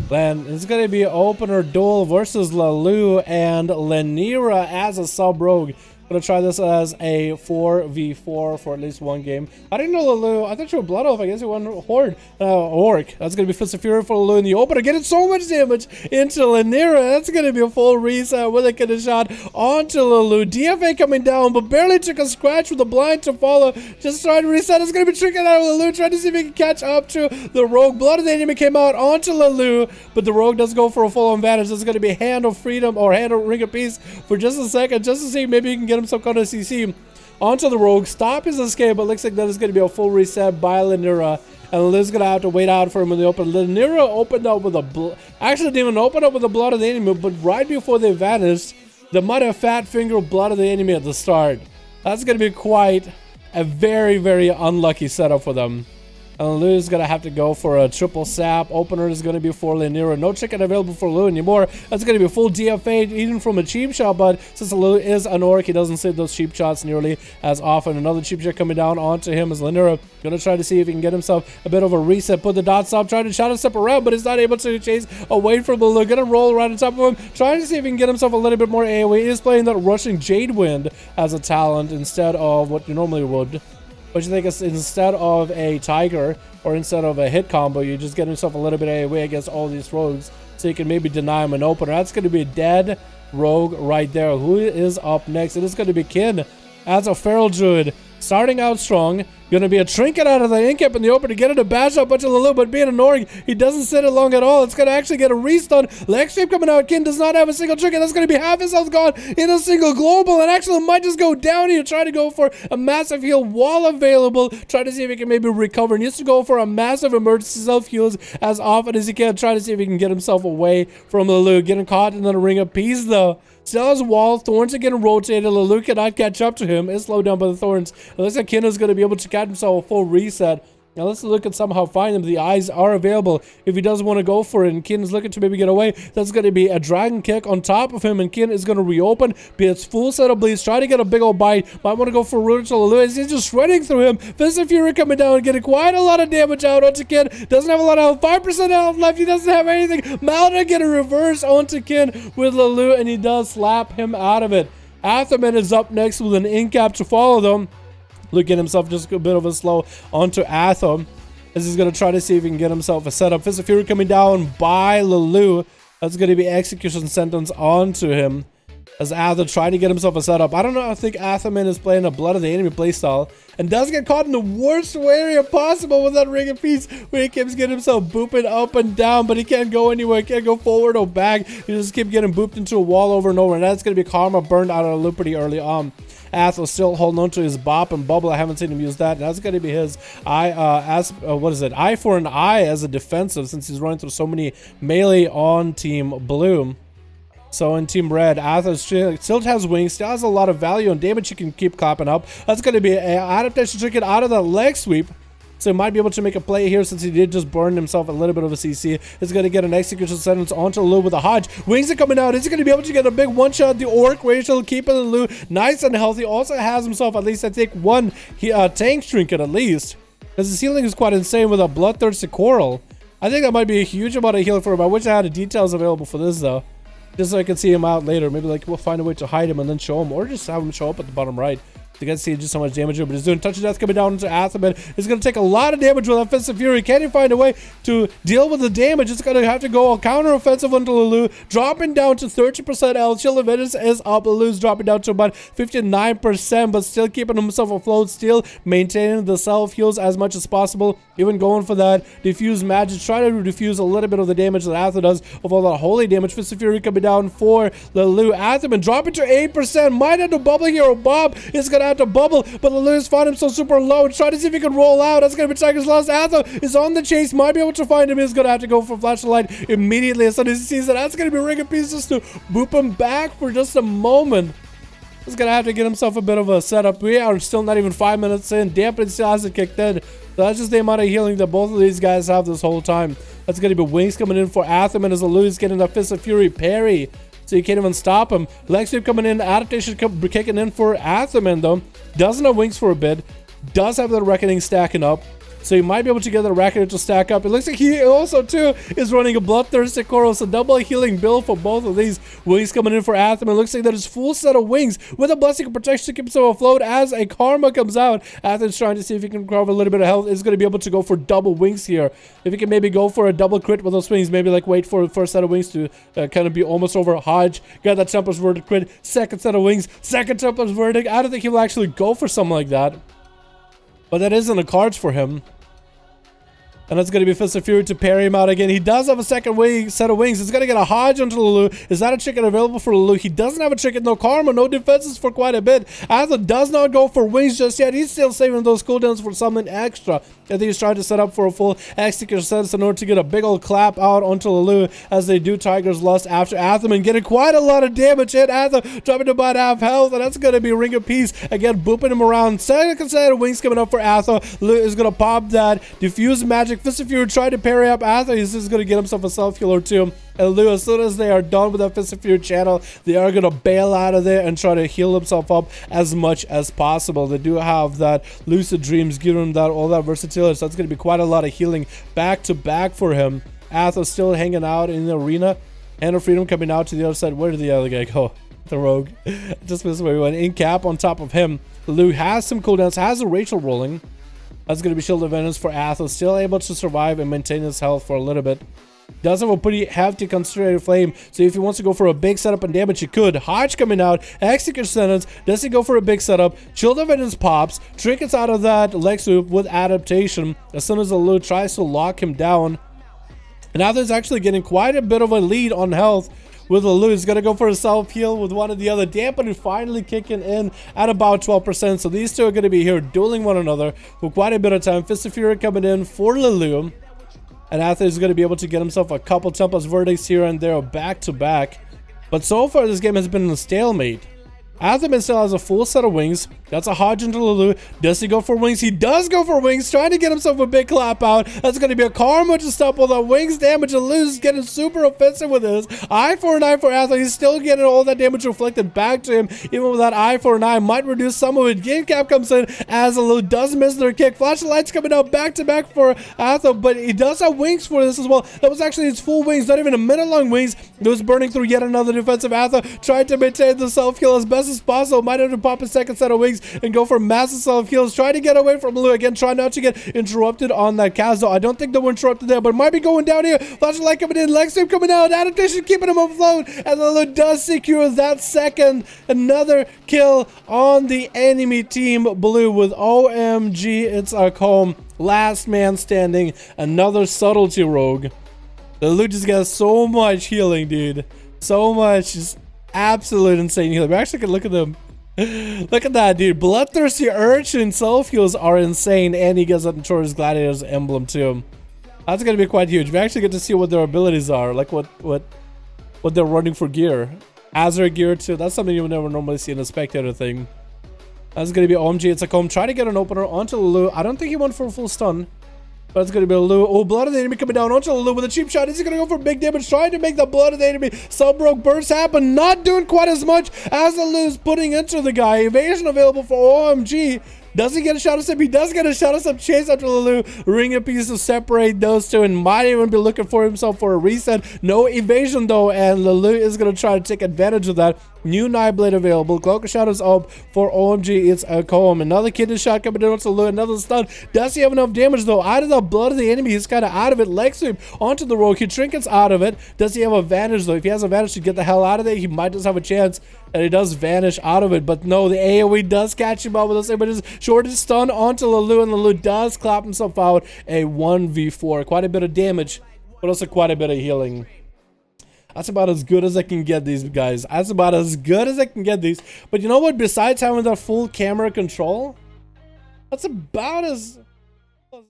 Then it's going to be opener duel versus Lalu and Lenira as a sub rogue. Gonna try this as a 4v4 for at least one game. I didn't know Lalu. I thought you were Blood Elf. I guess you won Horde. Orc. That's gonna be Fist of Fury for Lalu in the opener. Getting so much damage into Lenira. That's gonna be a full reset with a killer shot onto Lalu. DFA coming down, but barely took a scratch with a blind to follow. Just trying to reset. It's gonna be tricking out of Lalu, trying to see if he can catch up to the rogue. Blood of the enemy came out onto Lalu, but the rogue does go for a full advantage. This is gonna be Hand of Freedom or Hand of Ring of Peace for just a second, just to see maybe he can get some kind of CC onto the rogue, stop his escape, but looks like that is going to be a full reset by Lenira, and Liz going to have to wait out for him in the open. Lenira opened up with actually didn't even open up with the blood of the enemy, but right before they vanished, the might have fat finger blood of the enemy at the start. That's going to be quite a very, very unlucky setup for them. And Lu is going to have to go for a triple sap. Opener is going to be for Lenira. No chicken available for Lu anymore. That's going to be a full DFA, even from a cheap shot. But since Lu is an orc, he doesn't save those cheap shots nearly as often. Another cheap shot coming down onto him as Lenira going to try to see if he can get himself a bit of a reset. Put the dots up, trying to shot a step around, but he's not able to chase away from Lu. Going to roll right on top of him, trying to see if he can get himself a little bit more AoE. He is playing that rushing Jade Wind as a talent instead of what you normally would. But you think it's instead of a Tiger or instead of a hit combo, you just get yourself a little bit of AoE against all these rogues, so you can maybe deny him an opener. That's going to be a dead rogue right there. Who is up next? It is going to be Kin as a feral druid, starting out strong. Going to be a trinket out of the incap in the open to get it to bash up a bunch of Lalu, but being an org, he doesn't sit it long at all. It's going to actually get a restun. Leg sweep coming out. Kin does not have a single trinket. That's going to be half his health gone in a single global, and actually might just go down here. Try to go for a massive heal while available. Try to see if he can maybe recover. Needs to go for a massive emergency self heals as often as he can. Try to see if he can get himself away from Lalu. Getting caught in the ring of peace though. Still has a wall. Thorns are getting rotated. Lalu cannot catch up to him. Is slowed down by the thorns. It looks like Kin is going to be able to catch himself a full reset. Now let's look and somehow find him. The eyes are available if he doesn't want to go for it, and Kin is looking to maybe get away. That's going to be a dragon kick on top of him, and Kin is going to reopen. Be its full set of bleeds. Try to get a big old bite. Might want to go for Ruin to Lalu. He's just shredding through him. Fist of Fury coming down and getting quite a lot of damage out onto Kin. Doesn't have a lot of health. 5% health left. He doesn't have anything. Malda getting reverse onto Kin with Lalu, and he does slap him out of it. Atherman is up next with an incap to follow them. Look at himself, just a bit of a slow onto Athom. As he's going to try to see if he can get himself a setup. Fist of Fury coming down by Lalu. That's going to be execution sentence onto him. As Athom trying to get himself a setup. I don't know. I think Atherman is playing a Blood of the Enemy playstyle. And does get caught in the worst area possible with that Ring of Peace. Where he keeps getting himself booping up and down. But he can't go anywhere. He can't go forward or back. He just keeps getting booped into a wall over and over. And that's going to be Karma burned out of the loop pretty early on. Athos still holding on to his bop and bubble. I haven't seen him use that. And that's going to be his eye for an eye as a defensive, since he's running through so many melee on Team Blue. So in Team Red, Athos still has wings, still has a lot of value and damage he can keep clapping up. That's going to be an adaptation trinket out of the leg sweep. So he might be able to make a play here, since he did just burn himself a little bit of a CC. He's going to get an execution sentence onto Lu with a Hodge. Wings are coming out. Is he going to be able to get a big one-shot? The Orc, where he'll keep it Lu nice and healthy. Also has himself at least, I think, one tank trinket at least. Because his healing is quite insane with a Bloodthirsty Coral. I think that might be a huge amount of healing for him. I wish I had the details available for this, though. Just so I can see him out later. Maybe like we'll find a way to hide him and then show him. Or just have him show up at the bottom right. You guys see just how much damage, but he's doing touch of death coming down into Atherman. He's going to take a lot of damage with that Fist of Fury. Can he find a way to deal with the damage? It's going to have to go counter offensive onto Lalu, dropping down to 30% health. Chill of Venus is up. Lalu's dropping down to about 59%, but still keeping himself afloat, still maintaining the self heals as much as possible. Even going for that diffuse magic, try to diffuse a little bit of the damage that Athor does of all that holy damage. Fist of Fury coming down for Lalu. Atherman dropping to 8%. Might have to bubble here, or Bob is going to have to bubble, but Lalu's found him so super low. Try to see if he can roll out. That's going to be Tiger's Lost. Athor is on the chase. Might be able to find him. He's going to have to go for flashlight immediately as soon as he sees it. That's going to be Ring of Peace just to boop him back for just a moment. He's gonna have to get himself a bit of a setup. We are still not even 5 minutes in. Dampening still hasn't kicked in. So that's just the amount of healing that both of these guys have this whole time. That's gonna be wings coming in for Atham, and as Alu's getting a Fist of Fury parry, so you can't even stop him. Leg sweep coming in, adaptation kicking in for Athaman though. Doesn't have wings for a bit. Does have the Reckoning stacking up. So you might be able to get the Reckoning to stack up. It looks like he also too is running a Bloodthirsty Coral. So double healing build for both of these. Wings coming in for Athaman. It looks like that is full set of wings with a Blessing of Protection to keep himself afloat as a Karma comes out. Athaman's trying to see if he can recover a little bit of health. Is going to be able to go for double wings here. If he can maybe go for a double crit with those wings, maybe like wait for the first set of wings to kind of be almost over. Hodge got that Templar's Verdict crit. Second set of wings. Second Templar's Verdict. I don't think he will actually go for something like that. But that is in the cards for him. And that's going to be Fist of Fury to parry him out again. He does have a second set of wings. He's going to get a Hodge onto Lulu. Is that a chicken available for Lulu? He doesn't have a chicken. No Karma, no defenses for quite a bit. Atha does not go for wings just yet. He's still saving those cooldowns for something extra. I think he's trying to set up for a full Executor sense in order to get a big old clap out onto Lulu as they do Tiger's Lust after Atham and getting quite a lot of damage hit. Atham dropping to about half health, and that's going to be Ring of Peace. Again, booping him around. Second set of wings coming up for Atham. Lulu is going to pop that. Diffuse Magic. Fist of Fury trying to parry up Atham. He's just going to get himself a self-heal or two. And Lulu, as soon as they are done with that Fist of Fury channel, they are going to bail out of there and try to heal himself up as much as possible. They do have that Lucid Dreams, giving him that all that versatility. So that's going to be quite a lot of healing back to back for him. Athos still hanging out in the arena. Hand of Freedom coming out to the other side. Where did the other guy go? The rogue. Just missed where he went. In cap on top of him. Lulu has some cooldowns, has a Rachel rolling. That's going to be Shield of Vengeance for Athos. Still able to survive and maintain his health for a little bit. Does have a pretty hefty Concentrated Flame, so if he wants to go for a big setup and damage, he could. Hodge coming out, Execute Sentence. Does he go for a big setup? Shield of Vengeance pops, trinkets out of that leg swoop with adaptation. As soon as the Lulu tries to lock him down, and now there's actually getting quite a bit of a lead on health. With Lulu, he's going to go for a self-heal with one or the other. Dampening finally kicking in at about 12%. So these two are going to be here dueling one another for quite a bit of time. Fist of Fury coming in for Lulu. And Atha is going to be able to get himself a couple Tempest Verdicts here and there back to back. But so far, this game has been a stalemate. Athaman still has a full set of wings. That's a Hodge into Lulu. Does he go for wings? He does go for wings, trying to get himself a big clap out. That's going to be a Karma to stop all the wings damage. And Lulu's getting super offensive with this. Eye for an eye for Athaman. He's still getting all that damage reflected back to him. Even with that eye for an eye, might reduce some of it. Game cap comes in as Lulu does miss their kick. Flashlights coming out back to back for Athaman, but he does have wings for this as well. That was actually his full wings, not even a minute long wings. It was burning through yet another defensive Athaman, trying to maintain the self-heal as best as possible. Might have to pop a second set of wings and go for massive self-heals. Try to get away from Lulu again. Try not to get interrupted on that Kazo. I don't think they were interrupted there, but might be going down here. Flashlight coming in. Leg sweep coming out. Adaptation keeping him afloat. And Lulu does secure that second. Another kill on the enemy team blue with OMG. It's our home. Last man standing. Another subtlety rogue. The Lulu just got so much healing, dude. So much. Just absolute insane healing. We're actually gonna look at them. Look at that, dude. Bloodthirsty Urchin self-heals are insane, and he gets that Notorious Gladiator's emblem too. That's gonna be quite huge. We actually get to see what their abilities are, like what they're running for gear. Azeroth gear too. That's something you would never normally see in a spectator thing. That's gonna be OMG. It's a comb. Try to get an opener onto Lulu. I don't think he went for a full stun. But it's going to be Lulu. Oh, Blood of the Enemy coming down onto Lulu with a cheap shot. Is he going to go for big damage? Trying to make the Blood of the Enemy sub-broke burst happen. Not doing quite as much as Lulu's putting into the guy. Evasion available for OMG. Does he get a shot of step? He does get a shot of step. Chase after Lulu. Ring a piece to separate those two and might even be looking for himself for a reset. No evasion though, and Lulu is going to try to take advantage of that. New Nightblade available. Cloak of Shadows up for OMG. It's a comb. Another kidney shot coming in onto Lulu. Another stun. Does he have enough damage though? Out of the Blood of the Enemy, he's kind of out of it. Leg sweep onto the rogue. He trinkets out of it. Does he have a vanish though? If he has a vanish to get the hell out of there, he might just have a chance. And he does vanish out of it. But no, the AoE does catch him up with us. But his shortest stun onto Lulu. And Lulu does clap himself out. A 1v4. Quite a bit of damage. But also quite a bit of healing. That's about as good as I can get these guys. That's about as good as I can get these. But you know what? Besides having that full camera control, that's about as